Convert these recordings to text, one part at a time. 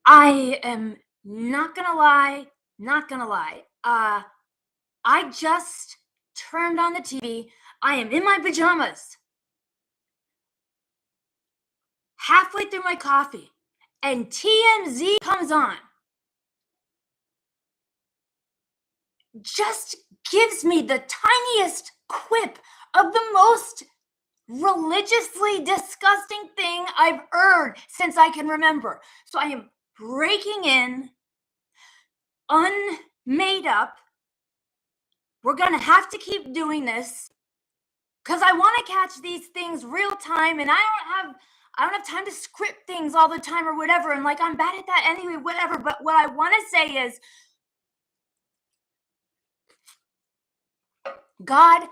I am not gonna lie, not gonna lie. I just turned on the TV. I am in my pajamas, halfway through my coffee, and TMZ comes on. Just gives me the tiniest quip of the most religiously disgusting thing I've heard since I can remember. So I am breaking in, unmade up. We're gonna have to keep doing this because I want to catch these things real time, and I don't have time to script things all the time or whatever. And like I'm bad at that anyway, whatever. But what I want to say is, God,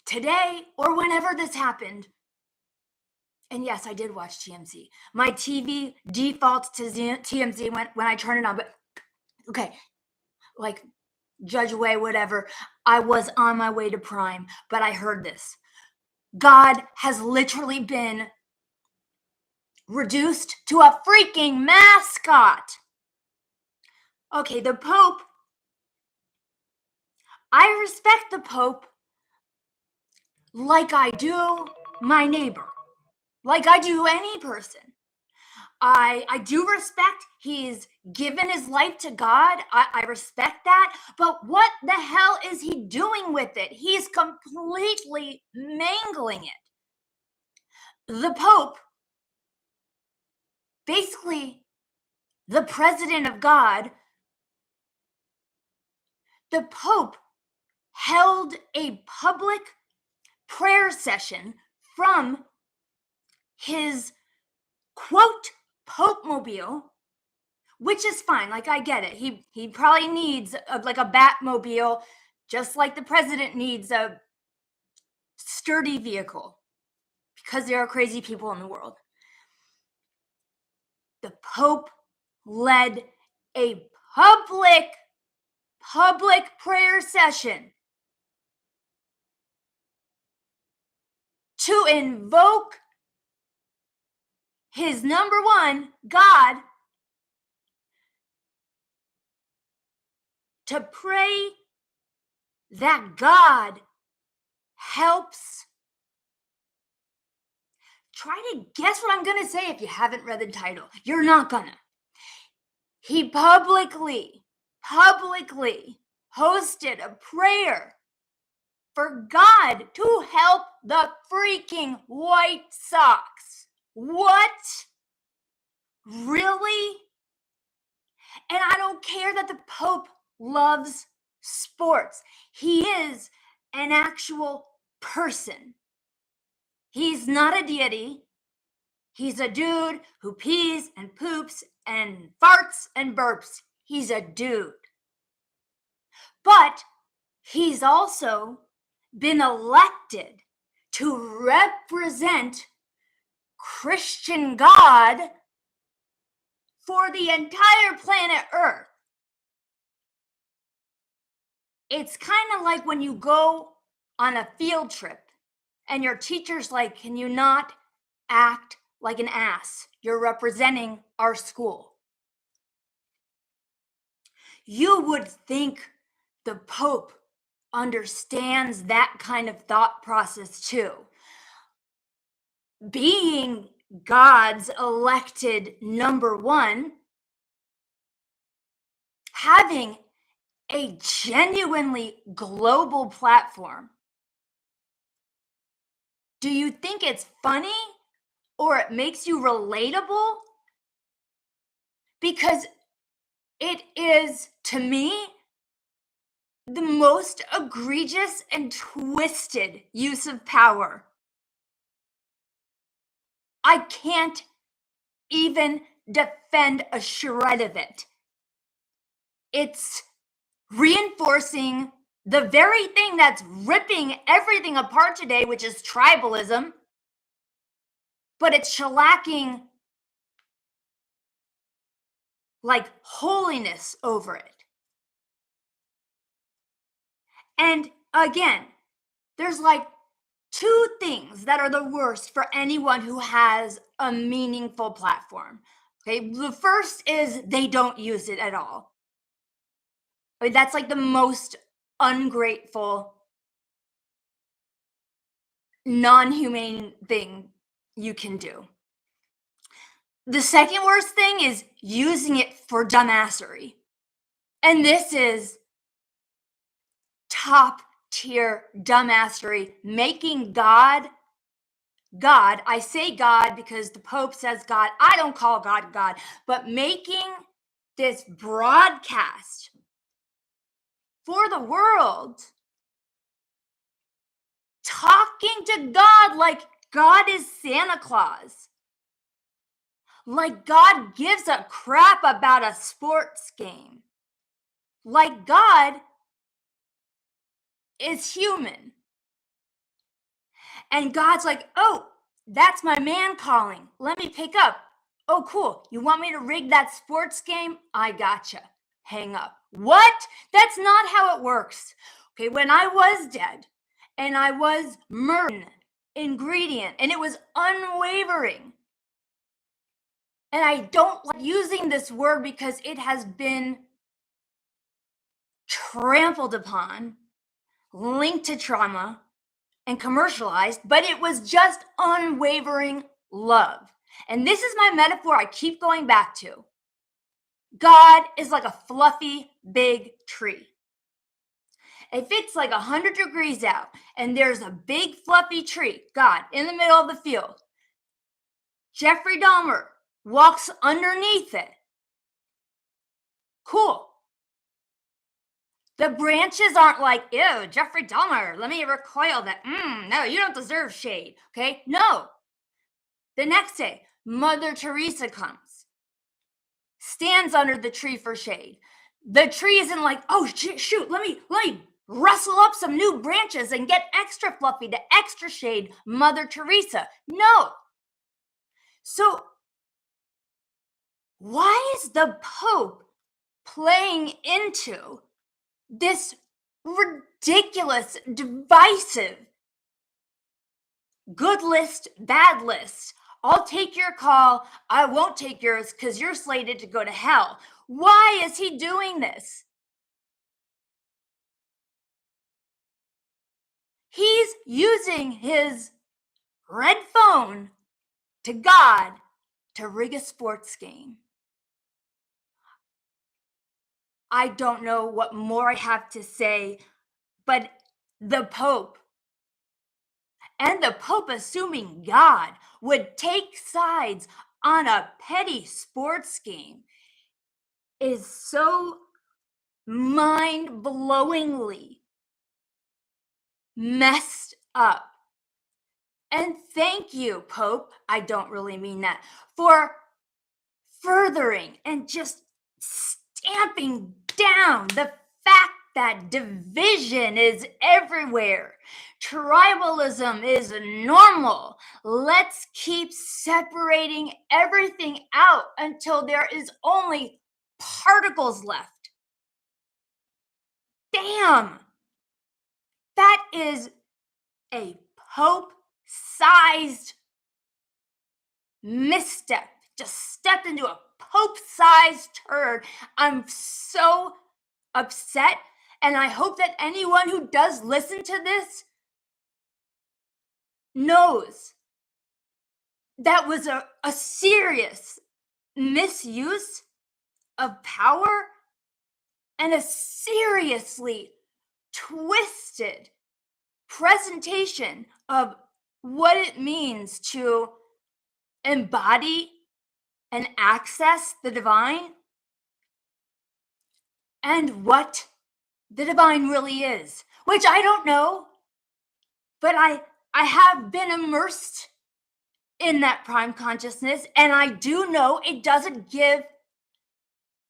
today or whenever this happened, and yes, I did watch TMZ. My TV defaults to TMZ when I turn it on, but okay, like judge away, whatever. I was on my way to Prime, but I heard this. God has literally been reduced to a freaking mascot. Okay, the Pope. I respect the Pope like I do my neighbor, like I do any person. I do respect he's given his life to God. I respect that. But what the hell is he doing with it? He's completely mangling it. The Pope, basically the president of God, the Pope held a public prayer session from his quote Pope mobile, which is fine. Like I get it. He probably needs like a Batmobile, just like the president needs a sturdy vehicle, because there are crazy people in the world. The Pope led a public prayer session to invoke his number one, God, to pray that God helps. Try to guess what I'm going to say if you haven't read the title. You're not gonna. He publicly hosted a prayer for God to help the freaking White Sox. What? Really? And I don't care that the Pope loves sports. He is an actual person. He's not a deity. He's a dude who pees and poops and farts and burps. He's a dude. But he's also been elected to represent Christian God for the entire planet Earth. It's kind of like when you go on a field trip and your teacher's like, can you not act like an ass? You're representing our school. You would think the Pope understands that kind of thought process too. Being God's elected number one, having a genuinely global platform, do you think it's funny or it makes you relatable? Because it is, to me, the most egregious and twisted use of power. I can't even defend a shred of it. It's reinforcing the very thing that's ripping everything apart today, which is tribalism, but it's shellacking like holiness over it. And again, there's like two things that are the worst for anyone who has a meaningful platform. Okay, the first is they don't use it at all. I mean, that's like the most ungrateful, non-humane thing you can do. The second worst thing is using it for dumbassery. And this is top tier dumbassery, making God. I say God because the Pope says God. I don't call God God, but making this broadcast for the world, talking to God like God is Santa Claus, like God gives a crap about a sports game, like God is human. And God's like, oh, that's my man calling. Let me pick up. Oh, cool. You want me to rig that sports game? I gotcha. Hang up. What? That's not how it works. Okay, when I was dead and I was murdered, ingredient, and it was unwavering. And I don't like using this word because it has been trampled upon, linked to trauma, and commercialized, but it was just unwavering love. And this is my metaphor I keep going back to. God is like a fluffy, big tree. If it's like 100 degrees out and there's a big, fluffy tree, God, in the middle of the field, Jeffrey Dahmer walks underneath it. Cool. The branches aren't like, ew, Jeffrey Dahmer, let me recoil that. No, you don't deserve shade, okay? No. The next day, Mother Teresa comes, stands under the tree for shade. The tree isn't like, oh, shoot, let me rustle up some new branches and get extra fluffy to extra shade Mother Teresa. No. So why is the Pope playing into this ridiculous, divisive, good list, bad list? I'll take your call, I won't take yours because you're slated to go to hell. Why is he doing this? He's using his red phone to God to rig a sports game. I don't know what more I have to say, but the Pope, and the Pope assuming God would take sides on a petty sports game, is so mind-blowingly messed up. And thank you, Pope, I don't really mean that, for furthering and just stamping down the fact that division is everywhere. Tribalism is normal. Let's keep separating everything out until there is only particles left. Damn! That is a Pope-sized misstep. Just stepped into a Pope-sized turd. I'm so upset, and I hope that anyone who does listen to this knows that was a serious misuse of power and a seriously twisted presentation of what it means to embody and access the divine and what the divine really is, which I don't know, but I have been immersed in that prime consciousness, and I do know it doesn't give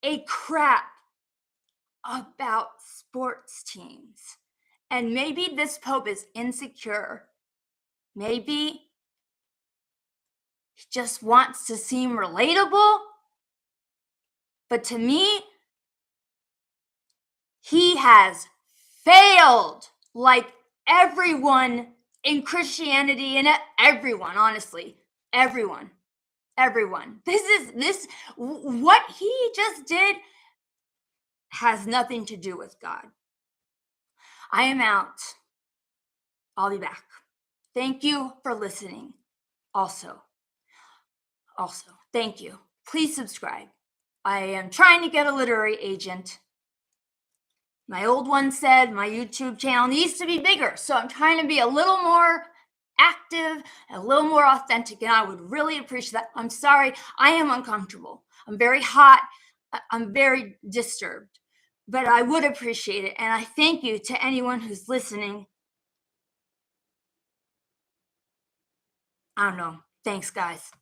a crap about sports teams. And maybe this Pope is insecure. Maybe he just wants to seem relatable. But to me, he has failed, like everyone in Christianity, and everyone, honestly, everyone. everyone. What he just did has nothing to do with God. I am out. I'll be back. Thank you for listening. Also, thank you. Please subscribe. I am trying to get a literary agent. My old one said my YouTube channel needs to be bigger, so I'm trying to be a little more active, a little more authentic, and I would really appreciate that. I'm sorry, I am uncomfortable. I'm very hot. I'm very disturbed, but I would appreciate it, and I thank you to anyone who's listening. I don't know. Thanks, guys.